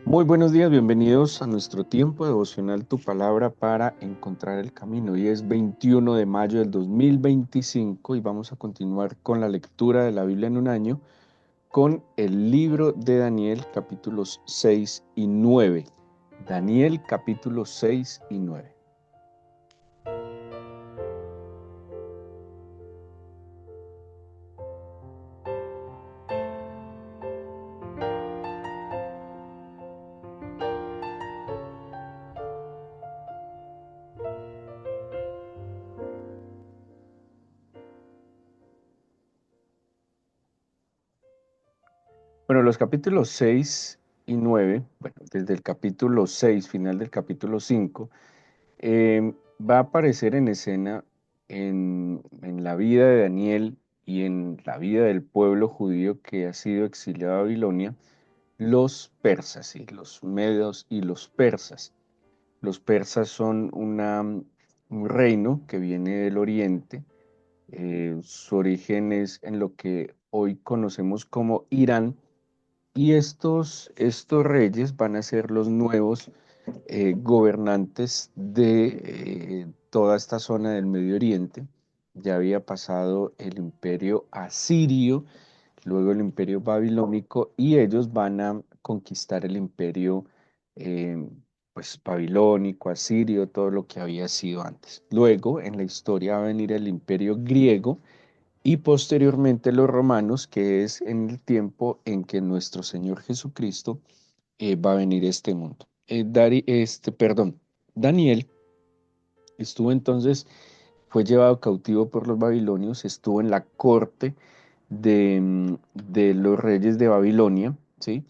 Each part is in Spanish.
Muy buenos días, bienvenidos a nuestro tiempo devocional Tu Palabra para encontrar el camino. Hoy es 21 de mayo del 2025 y vamos a continuar con la lectura de la Biblia en un año con el libro de Daniel capítulos 6 y 9. Daniel capítulos 6 y 9. Bueno, los capítulos 6 y 9, bueno, desde el capítulo 6, final del capítulo 5, va a aparecer en escena en la vida de Daniel y en la vida del pueblo judío que ha sido exiliado a Babilonia, los persas, ¿sí? Los medos y los persas. Los persas son un reino que viene del oriente. Su origen es en lo que hoy conocemos como Irán, y estos reyes van a ser los nuevos gobernantes de toda esta zona del Medio Oriente. Ya había pasado el imperio asirio, luego el imperio babilónico, y ellos van a conquistar el imperio eh, pues babilónico, asirio, todo lo que había sido antes. Luego en la historia va a venir el imperio griego y posteriormente los romanos, que es en el tiempo en que nuestro Señor Jesucristo va a venir a este mundo. Daniel estuvo entonces, fue llevado cautivo por los babilonios, estuvo en la corte de los reyes de Babilonia, ¿sí?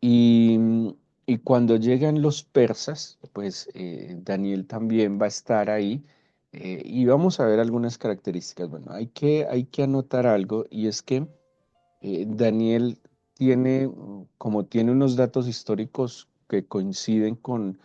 Y, y cuando llegan los persas, pues Daniel también va a estar ahí, y vamos a ver algunas características. Bueno, hay que anotar algo, y es que Daniel tiene, como tiene unos datos históricos que coinciden con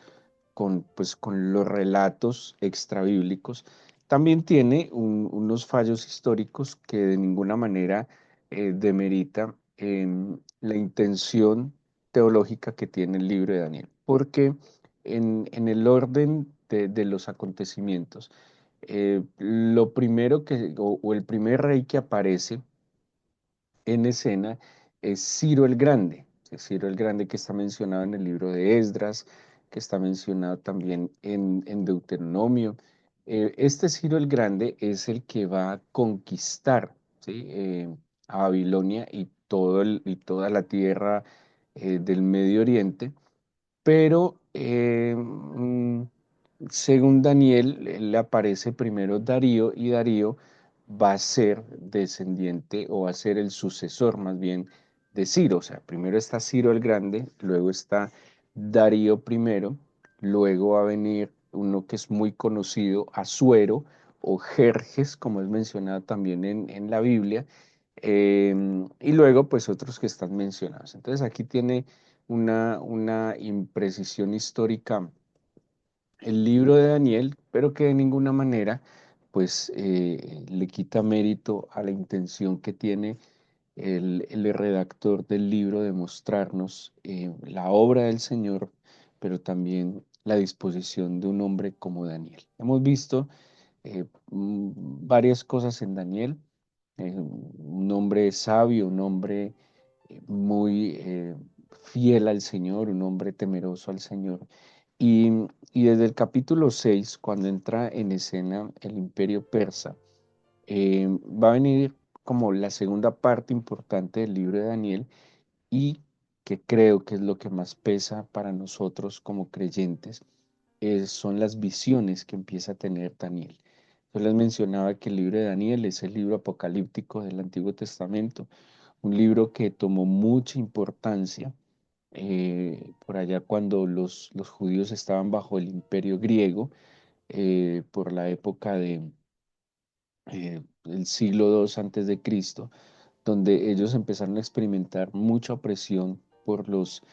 los relatos extrabíblicos, también tiene unos fallos históricos que de ninguna manera demerita la intención teológica que tiene el libro de Daniel, porque en el orden de los acontecimientos, lo primero o el primer rey que aparece en escena es Ciro el Grande. Ciro el Grande, que está mencionado en el libro de Esdras, que está mencionado también en Deuteronomio. Este Ciro el Grande es el que va a conquistar, ¿sí? A Babilonia y toda la tierra del Medio Oriente, pero según Daniel, le aparece primero Darío, y Darío va a ser descendiente, o va a ser el sucesor más bien de Ciro. O sea, primero está Ciro el Grande, luego está Darío primero, luego va a venir uno que es muy conocido, Asuero o Jerjes, como es mencionado también en la Biblia, y luego pues otros que están mencionados. Entonces aquí tiene una imprecisión histórica el libro de Daniel, pero que de ninguna manera pues le quita mérito a la intención que tiene el redactor del libro de mostrarnos la obra del Señor, pero también la disposición de un hombre como Daniel. Hemos visto varias cosas en Daniel, un hombre sabio, un hombre muy fiel al Señor, un hombre temeroso al Señor. Y, y desde el capítulo 6, cuando entra en escena el imperio persa, va a venir como la segunda parte importante del libro de Daniel, y que creo que es lo que más pesa para nosotros como creyentes, son las visiones que empieza a tener Daniel. Yo les mencionaba que el libro de Daniel es el libro apocalíptico del Antiguo Testamento, un libro que tomó mucha importancia por allá cuando los judíos estaban bajo el imperio griego, por la época del siglo II antes de Cristo, donde ellos empezaron a experimentar mucha opresión por los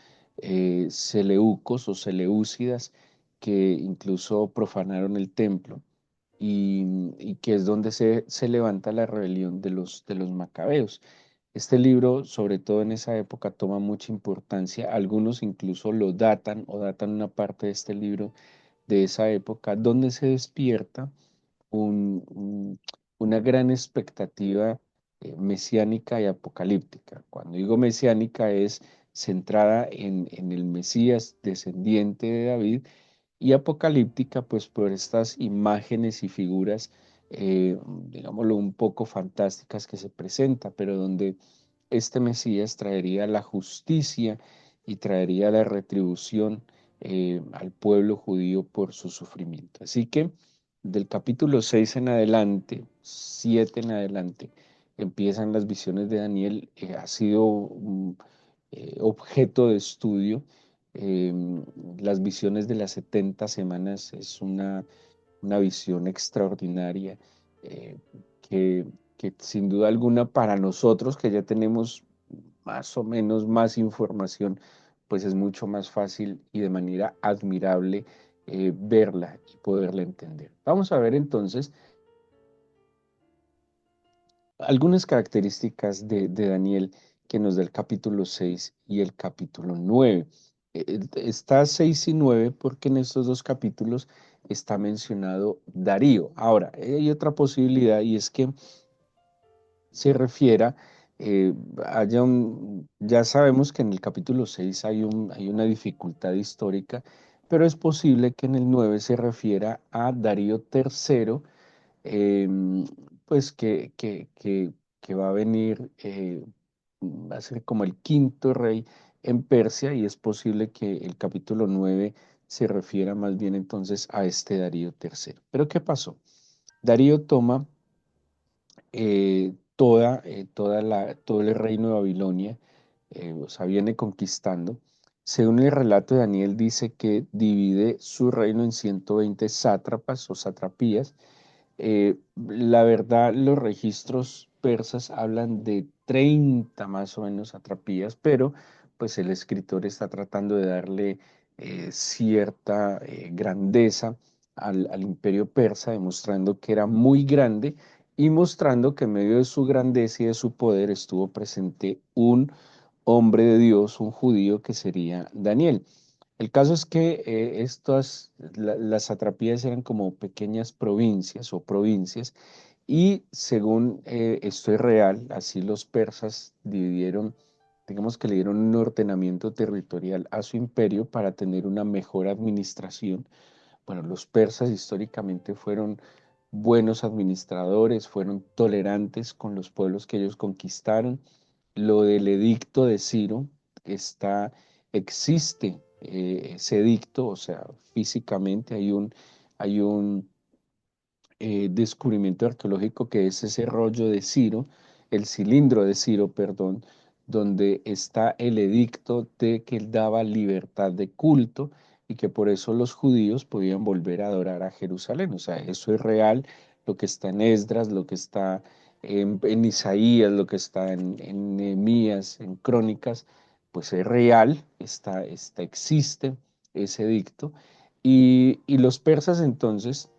seleucos o seleucidas, que incluso profanaron el templo, y que es donde se levanta la rebelión de los macabeos. Este libro, sobre todo en esa época, toma mucha importancia. Algunos incluso lo datan o datan una parte de este libro de esa época, donde se despierta una gran expectativa mesiánica y apocalíptica. Cuando digo mesiánica es centrada en el Mesías descendiente de David, y apocalíptica pues por estas imágenes y figuras, digámoslo, un poco fantásticas que se presenta, pero donde este Mesías traería la justicia y traería la retribución al pueblo judío por su sufrimiento. Así que del capítulo 6 en adelante, 7 en adelante, empiezan las visiones de Daniel. Ha sido objeto de estudio. Las visiones de las 70 semanas es una visión extraordinaria, eh, que, que sin duda alguna para nosotros que ya tenemos más o menos más información, pues es mucho más fácil y de manera admirable verla y poderla entender. Vamos a ver entonces algunas características de Daniel que nos da el capítulo 6 y el capítulo 9. Está 6 y 9 porque en estos dos capítulos está mencionado Darío. Ahora, hay otra posibilidad y es que se refiera, eh, ya sabemos que en el capítulo 6 hay una dificultad histórica, pero es posible que en el 9 se refiera a Darío III, pues que va a venir, va a ser como el quinto rey en Persia, y es posible que el capítulo 9 se refiera más bien entonces a este Darío III. Pero ¿qué pasó? Darío toma todo el reino de Babilonia, o sea, viene conquistando. Según el relato de Daniel, dice que divide su reino en 120 sátrapas o satrapías. La verdad, los registros persas hablan de 30 más o menos satrapías, pero pues el escritor está tratando de darle cierta grandeza al imperio persa, demostrando que era muy grande y mostrando que en medio de su grandeza y de su poder estuvo presente un hombre de Dios, un judío que sería Daniel. El caso es que las satrapías eran como pequeñas provincias o provincias, y según esto es real, así los persas dividieron, digamos que le dieron un ordenamiento territorial a su imperio para tener una mejor administración. Bueno, los persas históricamente fueron buenos administradores, fueron tolerantes con los pueblos que ellos conquistaron. Lo del edicto de Ciro existe, ese edicto, o sea, físicamente hay un descubrimiento arqueológico que es ese rollo de Ciro, el cilindro de Ciro, perdón, donde está el edicto de que él daba libertad de culto y que por eso los judíos podían volver a adorar a Jerusalén. O sea, eso es real, lo que está en Esdras, lo que está en Isaías, lo que está en Nehemías, en Crónicas, pues es real, existe ese edicto. Y los persas entonces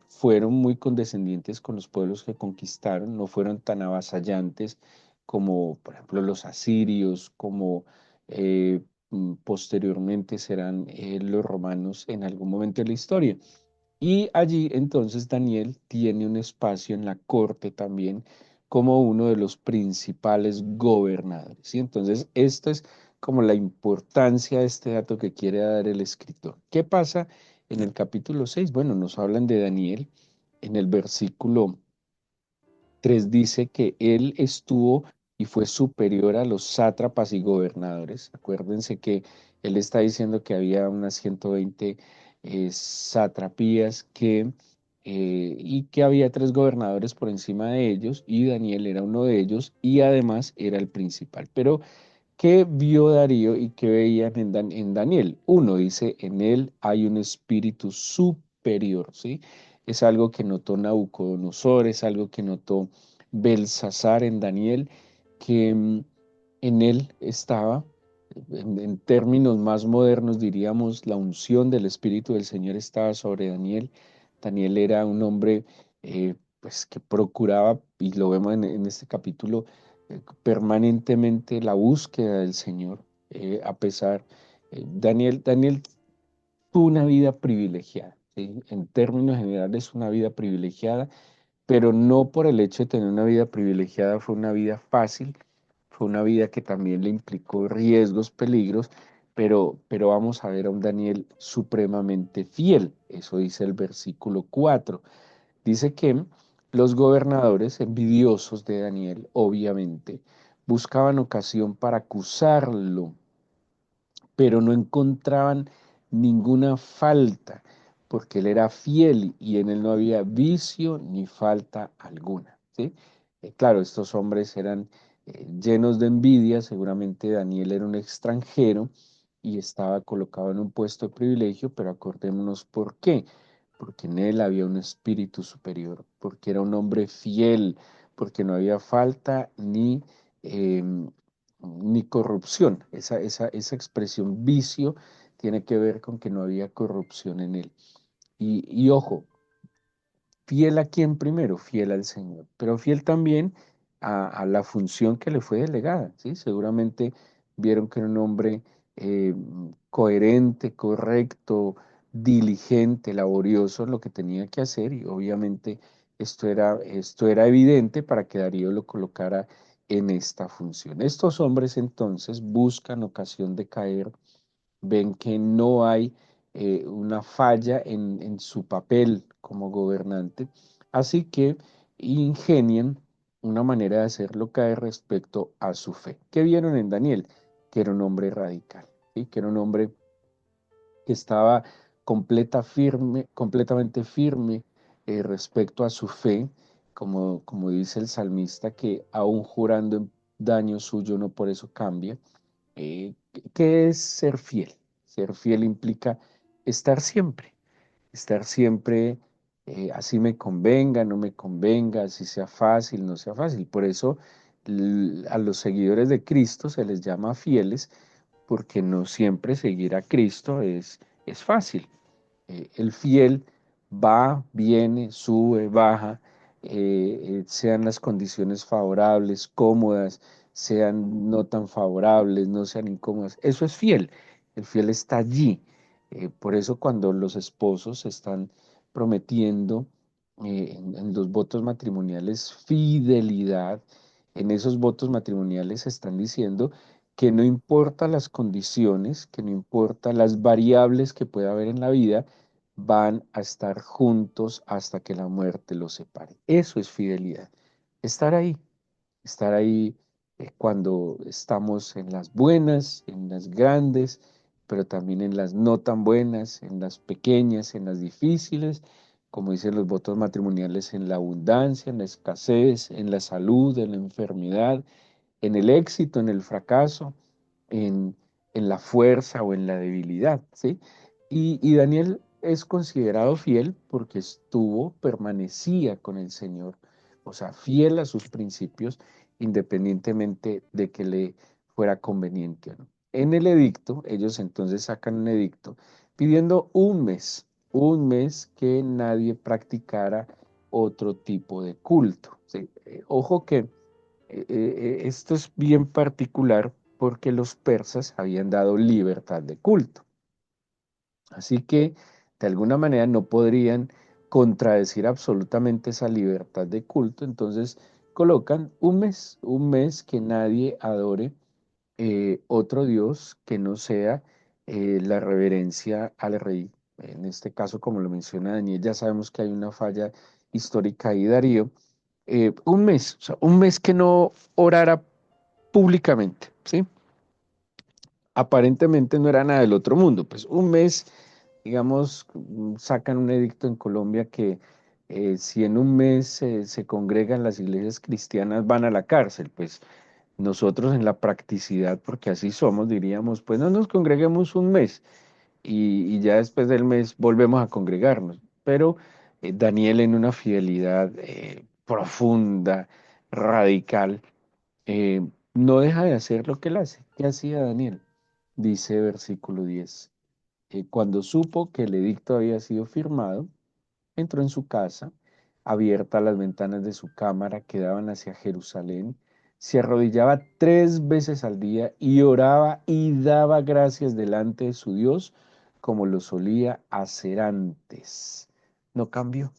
fueron muy condescendientes con los pueblos que conquistaron, no fueron tan avasallantes como, por ejemplo, los asirios, como eh, posteriormente serán los romanos en algún momento de la historia. Y allí entonces Daniel tiene un espacio en la corte también como uno de los principales gobernadores. Y entonces esto es como la importancia de este dato que quiere dar el escritor. ¿Qué pasa en el capítulo 6? Bueno, nos hablan de Daniel en el versículo 3, dice que él estuvo y fue superior a los sátrapas y gobernadores. Acuérdense que él está diciendo que había unas 120 satrapías y que había tres gobernadores por encima de ellos, y Daniel era uno de ellos y además era el principal. Pero ¿qué vio Darío y qué veían en Daniel? Uno dice, en él hay un espíritu superior, ¿sí? Es algo que notó Nabucodonosor, es algo que notó Belsasar en Daniel, que en él estaba, en términos más modernos diríamos, la unción del Espíritu del Señor estaba sobre Daniel. Daniel era un hombre pues que procuraba, y lo vemos en este capítulo, permanentemente la búsqueda del Señor, a pesar, Daniel tuvo una vida privilegiada, ¿sí? En términos generales, una vida privilegiada, pero no por el hecho de tener una vida privilegiada fue una vida fácil, fue una vida que también le implicó riesgos, peligros, pero vamos a ver a un Daniel supremamente fiel, eso dice el versículo 4. Dice que los gobernadores, envidiosos de Daniel, obviamente, buscaban ocasión para acusarlo, pero no encontraban ninguna falta, porque él era fiel y en él no había vicio ni falta alguna, ¿sí? Claro, estos hombres eran llenos de envidia, seguramente Daniel era un extranjero y estaba colocado en un puesto de privilegio, pero acordémonos por qué. Porque en él había un espíritu superior, porque era un hombre fiel, porque no había falta ni corrupción. Esa expresión vicio tiene que ver con que no había corrupción en él. Y ojo, fiel a quién primero, fiel al Señor, pero fiel también a la función que le fue delegada, ¿sí? Seguramente vieron que era un hombre coherente, correcto, diligente, laborioso en lo que tenía que hacer y obviamente esto era evidente para que Darío lo colocara en esta función. Estos hombres entonces buscan ocasión de caer, ven que no hay una falla en su papel como gobernante, así que ingenian una manera de hacerlo caer respecto a su fe. ¿Qué vieron en Daniel? Que era un hombre radical, ¿sí? Que era un hombre que estaba completamente firme respecto a su fe, como dice el salmista, que aún jurando en daño suyo no por eso cambia. ¿Qué es ser fiel? Ser fiel implica estar siempre, estar siempre, así me convenga, no me convenga, así sea fácil, no sea fácil. Por eso a los seguidores de Cristo se les llama fieles, porque no siempre seguir a Cristo es fácil. El fiel va, viene, sube, baja, sean las condiciones favorables, cómodas, sean no tan favorables, no sean incómodas. Eso es fiel. El fiel está allí. Por eso cuando los esposos están prometiendo en los votos matrimoniales fidelidad, en esos votos matrimoniales están diciendo que no importa las condiciones, que no importa las variables que pueda haber en la vida, van a estar juntos hasta que la muerte los separe. Eso es fidelidad. Estar ahí, estar ahí cuando estamos en las buenas, en las grandes, pero también en las no tan buenas, en las pequeñas, en las difíciles, como dicen los votos matrimoniales, en la abundancia, en la escasez, en la salud, en la enfermedad, en el éxito, en el fracaso, en, en la fuerza o en la debilidad, ¿sí? Y Daniel es considerado fiel porque permanecía con el Señor, o sea, fiel a sus principios, independientemente de que le fuera conveniente o no. En el edicto, ellos entonces sacan un edicto pidiendo un mes que nadie practicara otro tipo de culto, ¿sí? Ojo que esto es bien particular porque los persas habían dado libertad de culto. Así que de alguna manera no podrían contradecir absolutamente esa libertad de culto. Entonces colocan un mes que nadie adore otro Dios que no sea la reverencia al rey. En este caso, como lo menciona Daniel, ya sabemos que hay una falla histórica ahí, Darío. Un mes, o sea, un mes que no orara públicamente, ¿sí? Aparentemente no era nada del otro mundo, pues un mes, digamos, sacan un edicto en Colombia que si en un mes se congregan las iglesias cristianas van a la cárcel, pues nosotros en la practicidad, porque así somos, diríamos, pues no nos congreguemos un mes y ya después del mes volvemos a congregarnos, pero Daniel en una fidelidad profunda, radical, eh, no deja de hacer lo que él hace. ¿Qué hacía Daniel? Dice versículo 10. Cuando supo que el edicto había sido firmado, entró en su casa, abiertas las ventanas de su cámara que daban hacia Jerusalén, se arrodillaba 3 veces al día y oraba y daba gracias delante de su Dios como lo solía hacer antes. No cambió.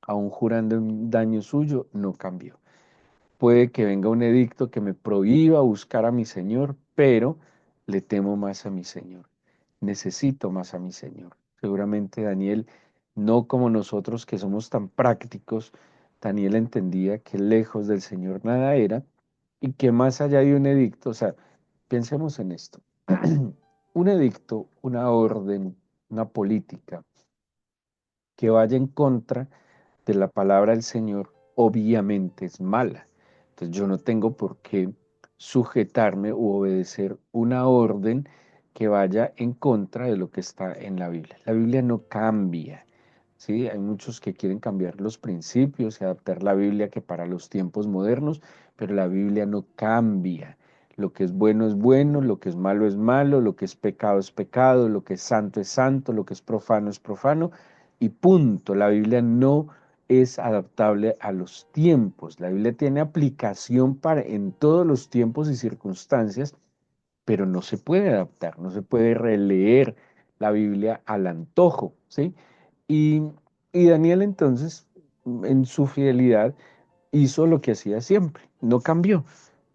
Aún jurando un daño suyo, no cambió. Puede que venga un edicto que me prohíba buscar a mi Señor, pero le temo más a mi Señor. Necesito más a mi Señor. Seguramente Daniel, no como nosotros que somos tan prácticos, Daniel entendía que lejos del Señor nada era y que más allá de un edicto, o sea, pensemos en esto. Un edicto, una orden, una política que vaya en contra de la palabra del Señor, obviamente es mala. Entonces yo no tengo por qué sujetarme u obedecer una orden que vaya en contra de lo que está en la Biblia. La Biblia no cambia, ¿sí? Hay muchos que quieren cambiar los principios y adaptar la Biblia que para los tiempos modernos, pero la Biblia no cambia. Lo que es bueno, lo que es malo, lo que es pecado, lo que es santo, lo que es profano, y punto. La Biblia no es adaptable a los tiempos. La Biblia tiene aplicación para en todos los tiempos y circunstancias, pero no se puede adaptar, no se puede releer la Biblia al antojo, ¿sí? Y, y Daniel entonces, en su fidelidad, hizo lo que hacía siempre, no cambió.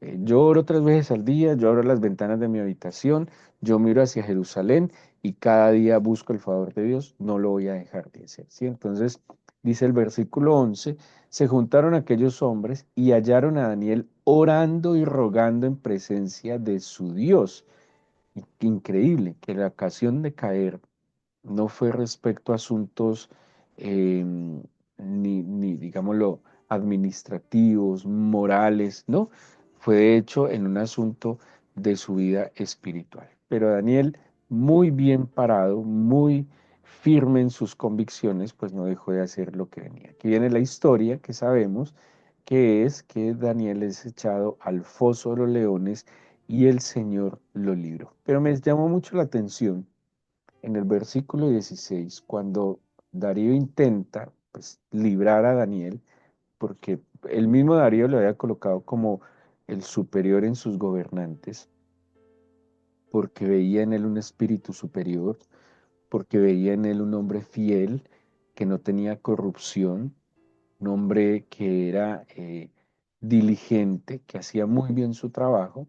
Yo oro 3 veces al día, yo abro las ventanas de mi habitación, yo miro hacia Jerusalén y cada día busco el favor de Dios, no lo voy a dejar de hacer, ¿sí? Entonces, dice el versículo 11, se juntaron aquellos hombres y hallaron a Daniel orando y rogando en presencia de su Dios. Increíble que la ocasión de caer no fue respecto a asuntos ni, digámoslo, administrativos, morales, no, fue de hecho en un asunto de su vida espiritual. Pero Daniel, muy bien parado, muy firme en sus convicciones, pues no dejó de hacer lo que venía. Aquí viene la historia que sabemos, que es que Daniel es echado al foso de los leones y el Señor lo libró. Pero me llamó mucho la atención en el versículo 16, cuando Darío intenta pues, librar a Daniel, porque el mismo Darío lo había colocado como el superior en sus gobernantes, porque veía en él un espíritu superior, porque veía en él un hombre fiel, que no tenía corrupción, un hombre que era diligente, que hacía muy bien su trabajo,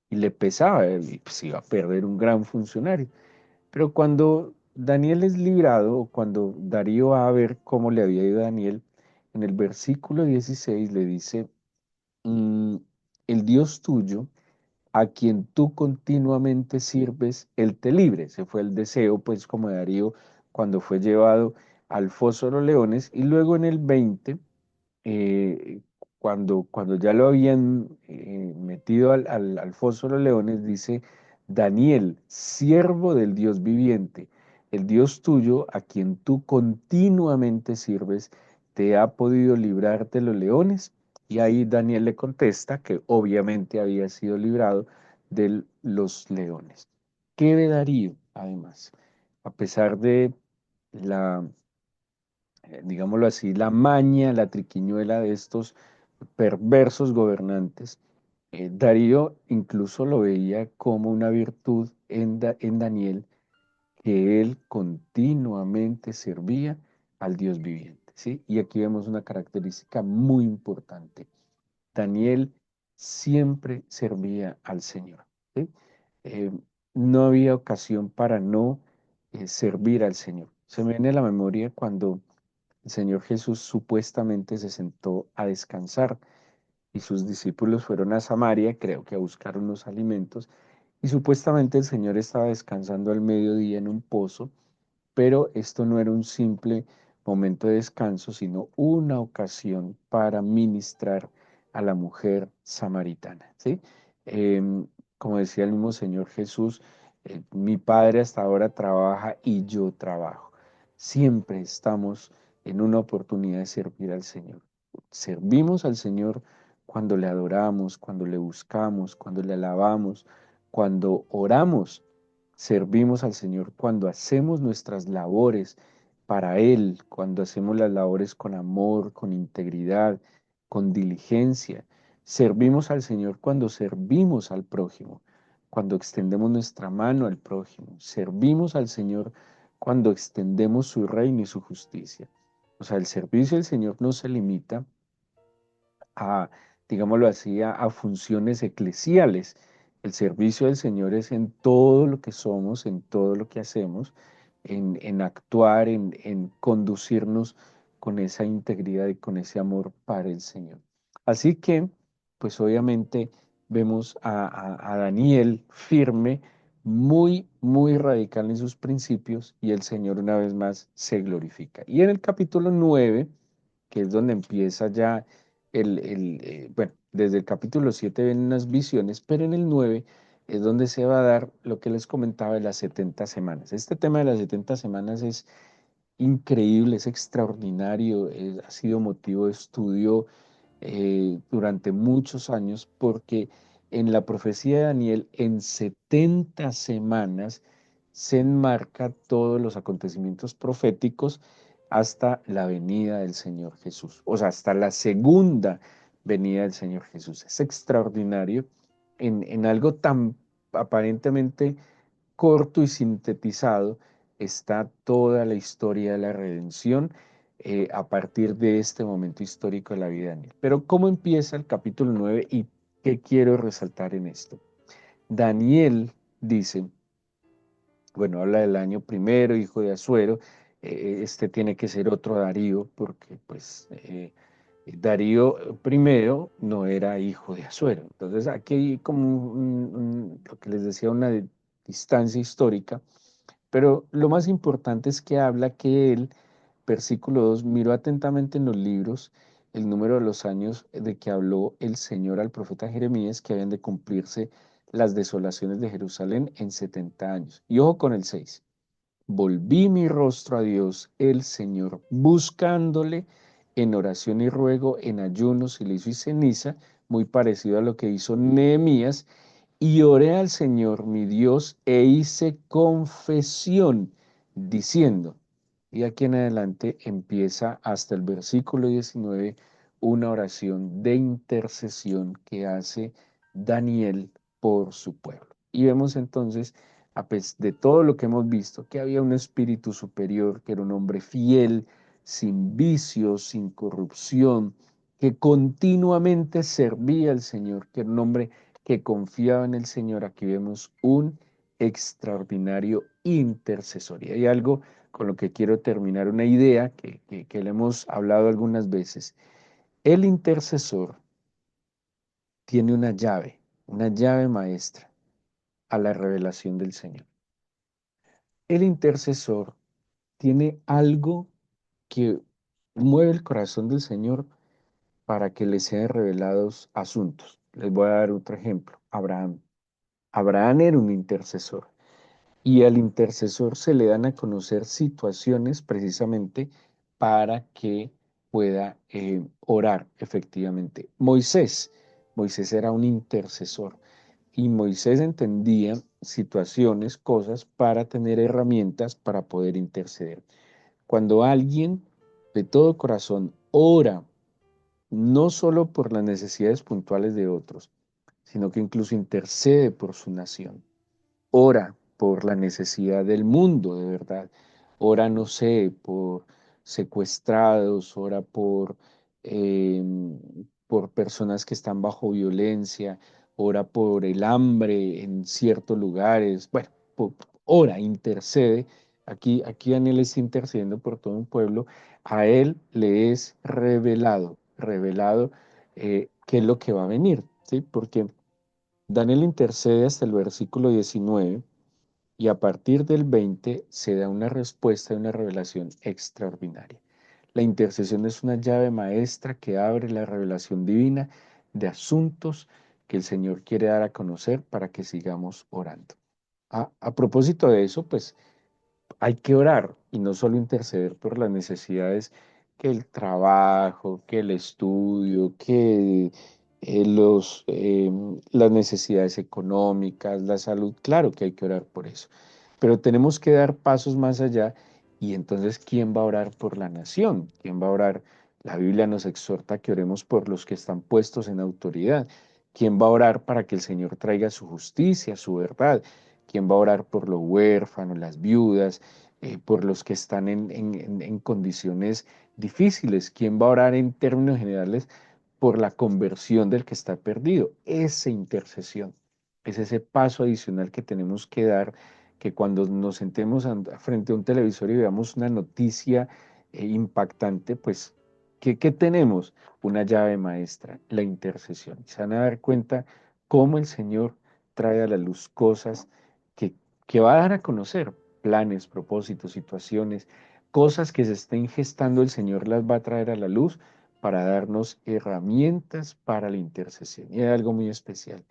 y le pesaba, y pues iba a perder un gran funcionario. Pero cuando Daniel es librado, o cuando Darío va a ver cómo le había ido a Daniel, en el versículo 16 le dice, "Mm, el Dios tuyo, a quien tú continuamente sirves, Él te libre". Ese fue el deseo, pues, como de Darío cuando fue llevado al foso de los leones. Y luego en el 20 eh, cuando ya lo habían metido al foso de los leones, dice, Daniel, siervo del Dios viviente, el Dios tuyo, a quien tú continuamente sirves, te ha podido librar de los leones. Y ahí Daniel le contesta que obviamente había sido librado de los leones. ¿Qué ve Darío, además? A pesar de la digámoslo así, la maña, la triquiñuela de estos perversos gobernantes. Darío incluso lo veía como una virtud en Daniel, que él continuamente servía al Dios viviente, ¿sí? Y aquí vemos una característica muy importante. Daniel siempre servía al Señor, ¿sí? Eh, no había ocasión para no servir al Señor. Se me viene a la memoria cuando el Señor Jesús supuestamente se sentó a descansar y sus discípulos fueron a Samaria, creo que a buscar unos alimentos, y supuestamente el Señor estaba descansando al mediodía en un pozo, pero esto no era un simple momento de descanso, sino una ocasión para ministrar a la mujer samaritana, ¿sí? Como decía el mismo Señor Jesús, mi Padre hasta ahora trabaja y yo trabajo. Siempre estamos en una oportunidad de servir al Señor. Servimos al Señor cuando le adoramos, cuando le buscamos, cuando le alabamos, cuando oramos. Servimos al Señor cuando hacemos nuestras labores para Él, cuando hacemos las labores con amor, con integridad, con diligencia. Servimos al Señor cuando servimos al prójimo, cuando extendemos nuestra mano al prójimo. Servimos al Señor cuando extendemos su reino y su justicia. O sea, el servicio del Señor no se limita a, digámoslo así, a funciones eclesiales. El servicio del Señor es en todo lo que somos, en todo lo que hacemos, en actuar, en conducirnos con esa integridad y con ese amor para el Señor. Así que, pues obviamente vemos a Daniel firme, muy, muy radical en sus principios y el Señor una vez más se glorifica. Y en el capítulo 9 que es donde empieza ya bueno, desde el capítulo 7 ven unas visiones, pero en el 9 es donde se va a dar lo que les comentaba de las 70 semanas. Este tema de las 70 semanas es increíble, es extraordinario, ha sido motivo de estudio durante muchos años porque en la profecía de Daniel, en 70 semanas, se enmarca todos los acontecimientos proféticos hasta la venida del Señor Jesús, o sea, hasta la segunda venida del Señor Jesús. Es extraordinario en algo tan aparentemente corto y sintetizado está toda la historia de la redención a partir de este momento histórico de la vida de Daniel. Pero ¿cómo empieza el capítulo 9 y qué quiero resaltar en esto? Daniel dice, bueno, habla del año primero, hijo de Asuero, este tiene que ser otro Darío, porque pues Darío primero no era hijo de Asuero. Entonces aquí hay como lo que les decía, una distancia histórica, pero lo más importante es que habla que él, versículo 2 miró atentamente en los libros el número de los años de que habló el Señor al profeta Jeremías, que habían de cumplirse las desolaciones de Jerusalén en 70 años. Y ojo con el 6. Volví mi rostro a Dios, el Señor, buscándole en oración y ruego, en ayuno, silicio y ceniza, muy parecido a lo que hizo Nehemías, y oré al Señor mi Dios e hice confesión, diciendo, y aquí en adelante empieza hasta el versículo 19 una oración de intercesión que hace Daniel por su pueblo. Y vemos entonces, a pesar de todo lo que hemos visto, que había un espíritu superior, que era un hombre fiel, sin vicios, sin corrupción, que continuamente servía al Señor, que era un hombre que confiaba en el Señor. Aquí vemos un extraordinario intercesor. Y hay algo con lo que quiero terminar, una idea que le hemos hablado algunas veces. El intercesor tiene una llave maestra a la revelación del Señor. El intercesor tiene algo que mueve el corazón del Señor para que le sean revelados asuntos. Les voy a dar otro ejemplo. Abraham. Abraham era un intercesor y al intercesor se le dan a conocer situaciones precisamente para que pueda orar efectivamente. Moisés era un intercesor y Moisés entendía situaciones, cosas para tener herramientas para poder interceder. Cuando alguien de todo corazón ora, no solo por las necesidades puntuales de otros, sino que incluso intercede por su nación, ora por la necesidad del mundo, de verdad. Ora, no sé, por secuestrados, ora eh, por personas que están bajo violencia, ora por el hambre en ciertos lugares. Bueno, ora, intercede. Aquí Daniel está intercediendo por todo un pueblo. A él le es revelado qué es lo que va a venir, ¿sí? Porque Daniel intercede hasta el versículo 19 y a partir del 20 se da una respuesta y una revelación extraordinaria. La intercesión es una llave maestra que abre la revelación divina de asuntos que el Señor quiere dar a conocer para que sigamos orando. A propósito de eso, pues hay que orar y no solo interceder por las necesidades que el trabajo, que el estudio, que las necesidades económicas, la salud. Claro que hay que orar por eso, pero tenemos que dar pasos más allá y entonces ¿quién va a orar por la nación? ¿Quién va a orar La Biblia nos exhorta a que oremos por los que están puestos en autoridad. ¿Quién va a orar para que el Señor traiga su justicia, su verdad? ¿Quién va a orar por los huérfanos, las viudas, por los que están en condiciones difíciles? ¿Quién va a orar en términos generales por la conversión del que está perdido? Esa intercesión es ese paso adicional que tenemos que dar, que cuando nos sentemos frente a un televisor y veamos una noticia impactante, pues ¿qué tenemos? Una llave maestra, la intercesión. Se van a dar cuenta cómo el Señor trae a la luz cosas que, que va a dar a conocer, planes, propósitos, situaciones, cosas que se estén gestando, el Señor las va a traer a la luz para darnos herramientas para la intercesión. Y hay algo muy especial.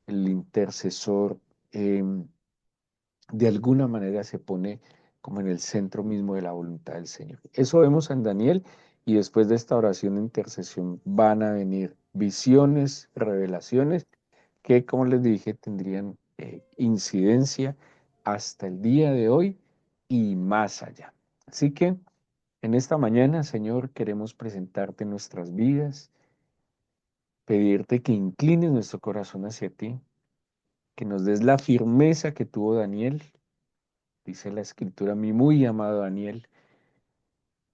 El intercesor de alguna manera se pone como en el centro mismo de la voluntad del Señor. Eso vemos en Daniel y después de esta oración de intercesión van a venir visiones, revelaciones que, como les dije, tendrían incidencia hasta el día de hoy y más allá. Así que en esta mañana, Señor, queremos presentarte nuestras vidas, pedirte que inclines nuestro corazón hacia ti, que nos des la firmeza que tuvo Daniel. Dice la escritura, mi muy amado Daniel,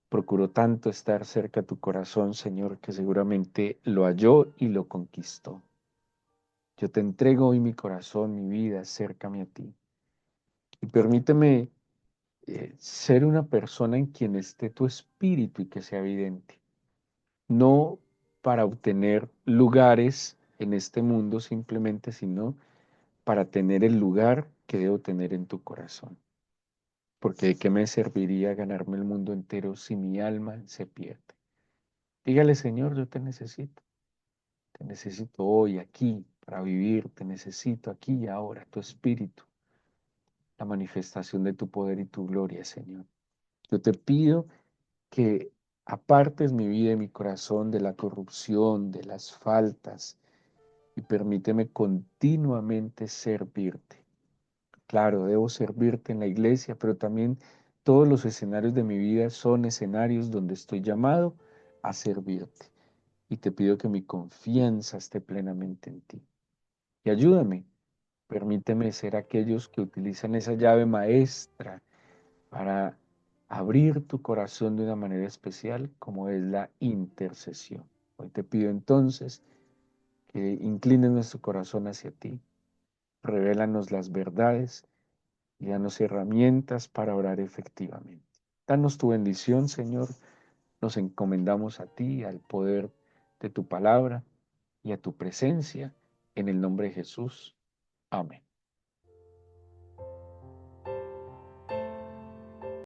procuró tanto estar cerca a tu corazón, Señor, que seguramente lo halló y lo conquistó. Yo te entrego hoy mi corazón, mi vida, acércame a ti. Y permíteme ser una persona en quien esté tu espíritu y que sea evidente. No para obtener lugares en este mundo simplemente, sino para tener el lugar que debo tener en tu corazón. Porque ¿de qué me serviría ganarme el mundo entero si mi alma se pierde? Dígale, Señor, yo te necesito hoy, aquí, para vivir, te necesito aquí y ahora, tu espíritu, la manifestación de tu poder y tu gloria, Señor. Yo te pido que apartes mi vida y mi corazón de la corrupción, de las faltas, y permíteme continuamente servirte. Claro, debo servirte en la iglesia, pero también todos los escenarios de mi vida son escenarios donde estoy llamado a servirte. Y te pido que mi confianza esté plenamente en ti. Y ayúdame, permíteme ser aquellos que utilizan esa llave maestra para abrir tu corazón de una manera especial, como es la intercesión. Hoy te pido entonces que inclines nuestro corazón hacia ti, revélanos las verdades y danos herramientas para orar efectivamente. Danos tu bendición, Señor. Nos encomendamos a ti, al poder de tu palabra y a tu presencia, en el nombre de Jesús.